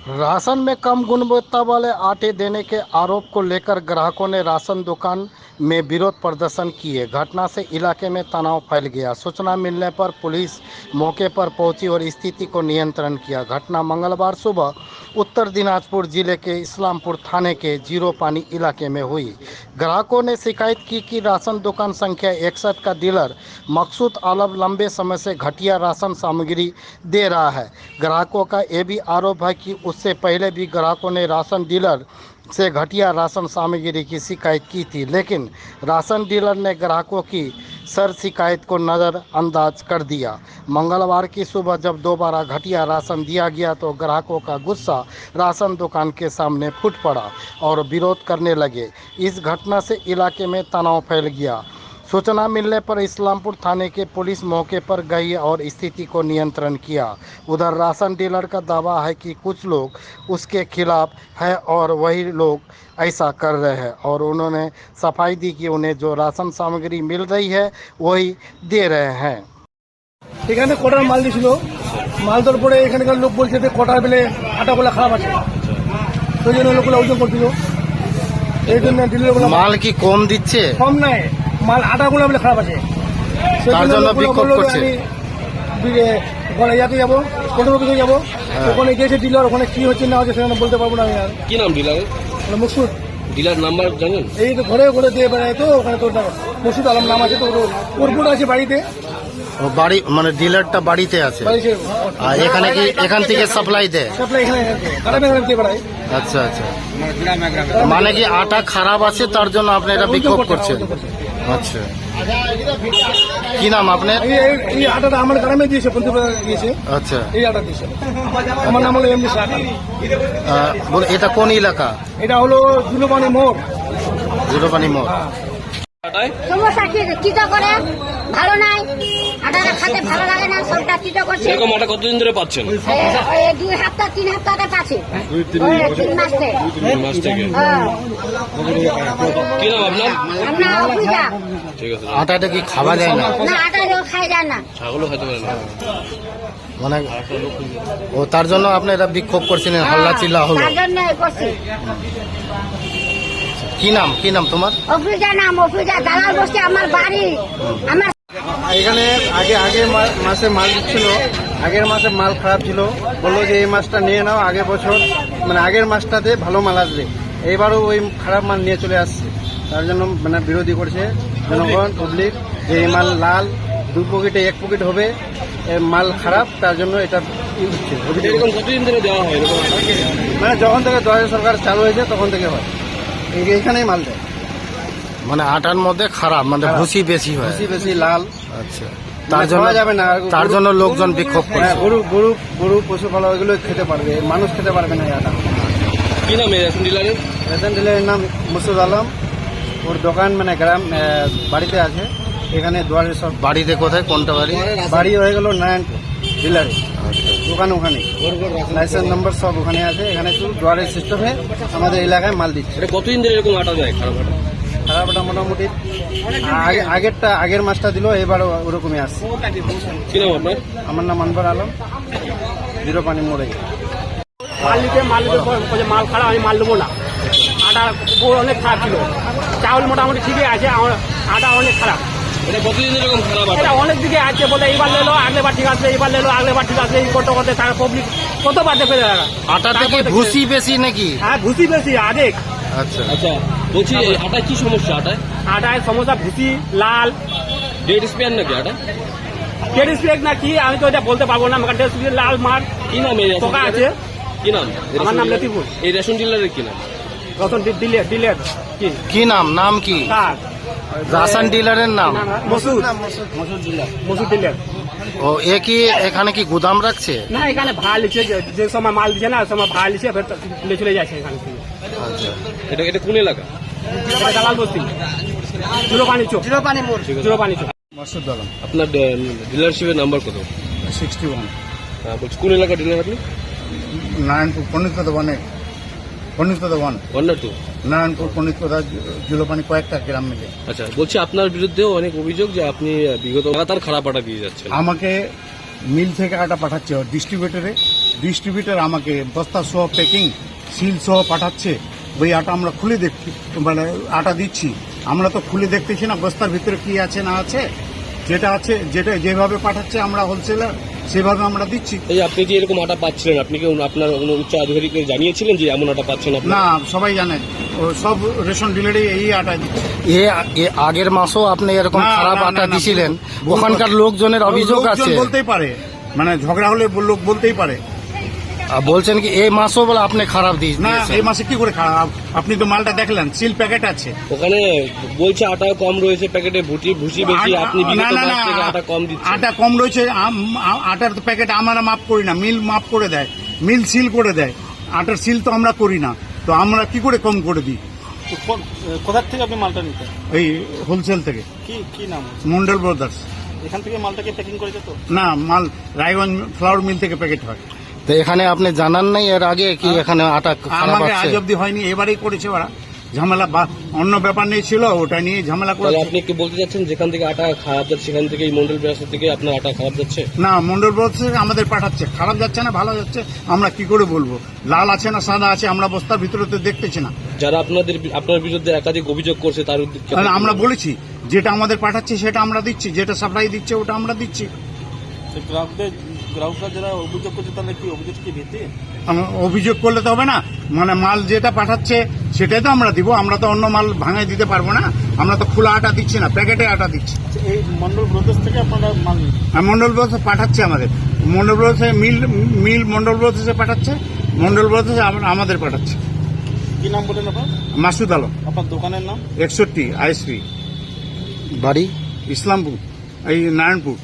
Ration में कम गुणवत्ता वाले आटे देने के आरोप को लेकर ग्राहकों ने राशन दुकान में विरोध प्रदर्शन किए। घटना से इलाके में तनाव फैल गया। सूचना मिलने पर पुलिस मौके पर पहुंची और स्थिति को नियंत्रण किया। घटना मंगलवार सुबह उत्तर दिनाजपुर जिले के इस्लामपुर थाने के जीरो पानी इलाके में हुई। ग्राहकों ने शिकायत की कि राशन दुकान संख्या 61 का डीलर मकसूद आलम लंबे समय से घटिया राशन सामग्री दे रहा है। ग्राहकों का ये भी आरोप है कि उससे पहले भी ग्राहकों ने राशन डीलर से घटिया राशन सामग्री की शिकायत की थी, लेकिन राशन डीलर ने ग्राहकों की सर शिकायत को नज़रअंदाज कर दिया। मंगलवार की सुबह जब दोबारा घटिया राशन दिया गया तो ग्राहकों का गुस्सा राशन दुकान के सामने फूट पड़ा और विरोध करने लगे। इस घटना से इलाके में तनाव फैल गया। सूचना मिलने पर इस्लामपुर थाने के पुलिस मौके पर गई और स्थिति को नियंत्रण किया। उधर राशन डीलर का दावा है कि कुछ लोग उसके खिलाफ है और वही लोग ऐसा कर रहे हैं और उन्होंने सफाई दी कि उन्हें जो राशन सामग्री मिल रही है वही दे रहे हैं। এখানে কোটার মাল দিছিল, মাল দেওয়ার পরে এখানকার লোক বলছে যে কোটার বেলে আটাগুলো খারাপ আছে, সেই জন্য লোকগুলো ওজন করছিল। এই জন্য ডিলারগুলো মাল কি কম দিচ্ছে? কম নাই, মাল আটাগুলো বলে খারাপ আছে, তার জন্য বিক্ষোভ করছে। ইয়াতে যাবো, কোটার অফিসে যাবো, ওখানে গিয়েছে ডিলার, ওখানে কি হচ্ছে না হচ্ছে সেখানে বলতে পারবো না আমি। আর কি নাম ডিলার? মকসুদ। ডিলার নাম্বার জানেন? এই তো ঘরে ঘরে দিয়ে বেড়ায়, তো ওখানে তোর মকসুদ আলম নাম আছে, তো ওর বোর্ড আছে বাড়িতে। ও বাড়ি মানে ডিলারটা বাড়িতে আছে আর এখানে কি এখান থেকে সাপ্লাই দেয়? সাপ্লাই এখানে গ্রামে গ্রামে দিয়ে বেড়ায়। আচ্ছা আচ্ছা, মানে কি আটা খারাপ আছে তার জন্য আপনি এটা বিক্ষোভ করছেন? আচ্ছা, কি নাম আপনার? এই আটাটা আমার গ্রামে দিয়েছে, পঞ্চপ্রধান দিয়েছে। আচ্ছা, এই আটা দিয়েছে। আমার নাম হলো এমডি সাহা। বলে এটা কোন এলাকা? এটা হলো জুলুপানি মোড়। জুলুপানি মোড়। সমস্যা কি তো করে ভালো নাই, আটাটা খেতে ভালো লাগে না, সবটা কি তো করছে। এরকম আটা কতদিন ধরে পাচ্ছেন? 2 সপ্তাহ 3 সপ্তাহে পাচ্ছে। 3 মাস থেকে। 3 মাস থেকে। কি নাম আপনার? আমরা অফিসা। ঠিক আছে। আটাটা কি খাওয়া যায় না? না, আটা খাই যায় না। ছাগলও খেতে পারে না। মানে ও তার জন্য আপনি এটা বিক্ষোভ করছেন, হাল্লা চিল্লা হলো? তার জন্য করছি। কি নাম, কি নাম তোমার? অফিসা নাম, অফিসা দালাল বসছে আমার বাড়ি। আমার এখানে আগের মাসে মাল দিচ্ছিল, আগের মাসে মাল খারাপ ছিল, বললো যে এই মাসটা নিয়ে নাও, আগের বছর মানে আগের মাসটাতে ভালো মাল আসবে। এইবারও ওই খারাপ মাল নিয়ে চলে আসছে, তার জন্য মানে বিরোধী করছে জনগণ পাবলিক যে এই মাল লাল 2 পকেটে 1 পকেট হবে, মাল খারাপ, তার জন্য এটা হচ্ছে। এরকম কতদিন ধরে দেওয়া হয় এরকম আটা? মানে যখন থেকে 2000 সরকার চালু হয়েছে তখন থেকে হয়, এইখানেই মাল দেয়। মানে আটার মধ্যে খারাপ, মানে ভুসি বেশি হয়, বেশি লাল। আচ্ছা, তার জন্য যাবে না, তার জন্য লোকজন বিক্ষোভ করছে। গরু পশুপালক এগুলো খেতে পারবে, মানুষ খেতে পারবে না। এটা কি নাম এই রেশন ডিলারের? রেশন ডিলারের নাম মকসুদ আলম। ওর দোকান মানে গ্রাম বাড়িতে আছে, এখানে দুয়ারে সব। বাড়িতে কোথায়, কোনটা বাড়ি? বাড়ি হয়ে গেল নারায়ণপুর ডিলারে, দোকান ওখানে, লাইসেন্স নম্বর সব ওখানে আছে। এখানে শুধু দুয়ারের সিস্টেমে আমাদের এলাকায় মাল দিচ্ছে। এটা কতদিন ধরে এরকম আটা দেয় খারাপ আটা? খারাপ আটা মোটামুটি আগের মাসটা দিল, এবার ওরকমই আসছে। কি নাম আপনার? আমার নাম আনবার আলম, জিরো পানি মোড়ে। মাল নিতে মাল খারাপ, আমি মাল নেবো না। আটা অনেক খারাপ ছিল, চাউল মোটামুটি ঠিকই আছে, আটা অনেক খারাপ। এটা কতদিন ধরে এরকম খারাপ আটা? এটা অনেক দিকে আছে, বলে এইবার লেলো, আগলেবার ঠিক আছে, এইবার লেলো, আগলেবার ঠিক আছে, এই করতে করতে তারা পাবলিক কতবার দেখে যারা। আটাতে কি ভুসি বেশি নাকি? হ্যাঁ, ভুসি বেশি আরেক। আচ্ছা আচ্ছা, বলছি এই আটায় কি সমস্যা? আটায় সমস্যা ভুসি লাল, ডেট স্পেয়ার নাকি আটা? ডেড স্প্রেক না কি আমি তো এটা বলতে পারবো না। আমার ডেড স্প্রেক লাল মার কি নাম এই পোকা আছে। কি নাম? আমার নাম লতিফুল। এই রেশন ডিলারের কি নাম? রতন ডিলের কি কি নাম, নাম কি? কার রাশন ডিলারের নাম? মসুদ ডিলের। ও এ কি এখানে কি গুদাম রাখছে? না, এখানে ভাড়া লিখছে, যে সময় মাল দিচ্ছে না, সময় ভাড়া লিখছে, ফের তুলে চলে যাচ্ছে এখানে থেকে। আচ্ছা, এটা কোন এলাকা? এটা দালাল বস্তি, জুরোপানি চোখ। জুরোপানি চোখ। মকসুদ আলম। আপনার ডিলারশিপের নাম্বার কত? 61। বলছি কোন এলাকা ডিলার আপনি? নারায়ণপুর পণ্ডিতকোদা 1, পণ্ডিতকোদা 1, 1 না 2? নারায়ণপুর পণ্ডিতকোদা জুলপানি কয়েকটা গ্রাম মিলে। আচ্ছা, বলছি আপনার বিরুদ্ধেও অনেক অভিযোগ যে আপনি বিগত লাগাতার খারাপ আটা দিয়ে যাচ্ছেন। আমাকে মিল থেকে আটা পাঠাচ্ছে ডিস্ট্রিবিউটরে, ডিস্ট্রিবিউটার আমাকে বস্তা সহ প্যাকিং সিল সহ পাঠাচ্ছে, ওই আটা আমরা খুলে দেখছি, মানে আটা দিচ্ছি, আমরা তো খুলে দেখতেছি না বস্তার ভিতরে কি আছে না আছে, যেটা আছে যেটা যেভাবে পাঠাচ্ছে আমরা হোলসেলার সেভাবে আমরা দিচ্ছি। এই আপনি যে এরকম আটা পাচ্ছিলেন, আপনি কি আপনার কোনো উচ্চ আধিকারিককে জানিয়েছিলেন যে এমন আটা পাচ্ছেন আপনি? না, সবাই জানে, ও সব রেশন ডিলারে এই আটা দিচ্ছে। এ আগের মাসও আপনি এরকম না, খারাপ না, না, আটা না, দিছিলেন, ভুল ওখানকার লোকজনের অভিযোগ লোকজন আছে। বলতেই পারে, মানে ঝগড়া হলে লোক বলতেই পারে। আর বলছেন কি এই মাসও বলে আপনি খারাপ না, দিয়েছেন? এই মাসে কি করে খারাপ? আপনি তো মালটা দেখলেন, সিল প্যাকেট আছে। ওখানে বলছে আটা কম রয়েছে প্যাকেটে, ভুসি বেশি, আপনি না, বিগত না, মাস না, থেকে আটা কম দিচ্ছেন। আটা কম রয়েছে, আটার তো প্যাকেট আমরা মাপ করি না, মিল মাপ করে দেয়, মিল সিল করে দেয়, আটার সিল তো আমরা করি না, তো আমরা কি করে কম করে দিই? কোথার থেকে আপনি মালটা নিতেন? এই হোলসেল থেকে, কি নাম? মন্ডল ব্রাদার্স। এখান থেকে মালটাকে প্যাকিং করে যেত? না, মাল রায়গঞ্জ ফ্লাওয়ার মিল থেকে প্যাকেট হয়। তো এখানে আপনি জানান নাই এর আগে কি এখানে আটা খারাপ আমাকে আছে? আজ অব্দি হয়নি, এবারেই করেছে ওরা ঝামেলা, অন্য ব্যাপার নিয়ে ছিল, ওটা নিয়ে ঝামেলা তাহলে করেছে। আপনি কি বলতে চাচ্ছেন যেখান থেকে আটা খারাপ যাচ্ছে সেখান থেকে এই মন্ডল ব্যবসা থেকে আপনার আটা খারাপ যাচ্ছে? না, মন্ডল ব্রাদার্স থেকে আমাদের পাঠাচ্ছে, খারাপ যাচ্ছে না ভালো যাচ্ছে আমরা কি করে বলবো? লাল আছে না সাদা আছে আমরা বস্তার ভিতরে তো দেখতেছি না। যারা আপনার বিরুদ্ধে একাধিক অভিযোগ করছে তার উদ্দেশ্যে তাহলে আমরা বলেছি যেটা আমাদের পাঠাচ্ছে সেটা আমরা দিচ্ছি, যেটা সাপ্লাই দিচ্ছে ওটা আমরা দিচ্ছি। গ্রাহকরা যারা অভিযোগ করছে তাহলে কি অভিযোগ কি ভিত্তি? অভিযোগ করলে তো হবে না, মানে মাল যেটা পাঠাচ্ছে সেটাই তো আমরা দিব, আমরা তো অন্য মাল ভাঙায় দিতে পারবো না, আমরা তো খোলা আটা দিচ্ছি না, প্যাকেটে আটা দিচ্ছি। এই মন্ডল ব্রদার্স থেকে আপনারা মাল নিন? আর মন্ডল ব্রাদার্স পাঠাচ্ছে আমাদের, মন্ডল ব্রাদার্সে মিল মন্ডল ব্রাদার্সে পাঠাচ্ছে, মন্ডল ব্রাদার্স আমাদের পাঠাচ্ছে। কি নাম বলেন আপনার? মাসুদ আলম, আপনার দোকানের নাম? 61 আইএসপি, বাড়ি ইসলামপুর, এই নারায়ণপুর।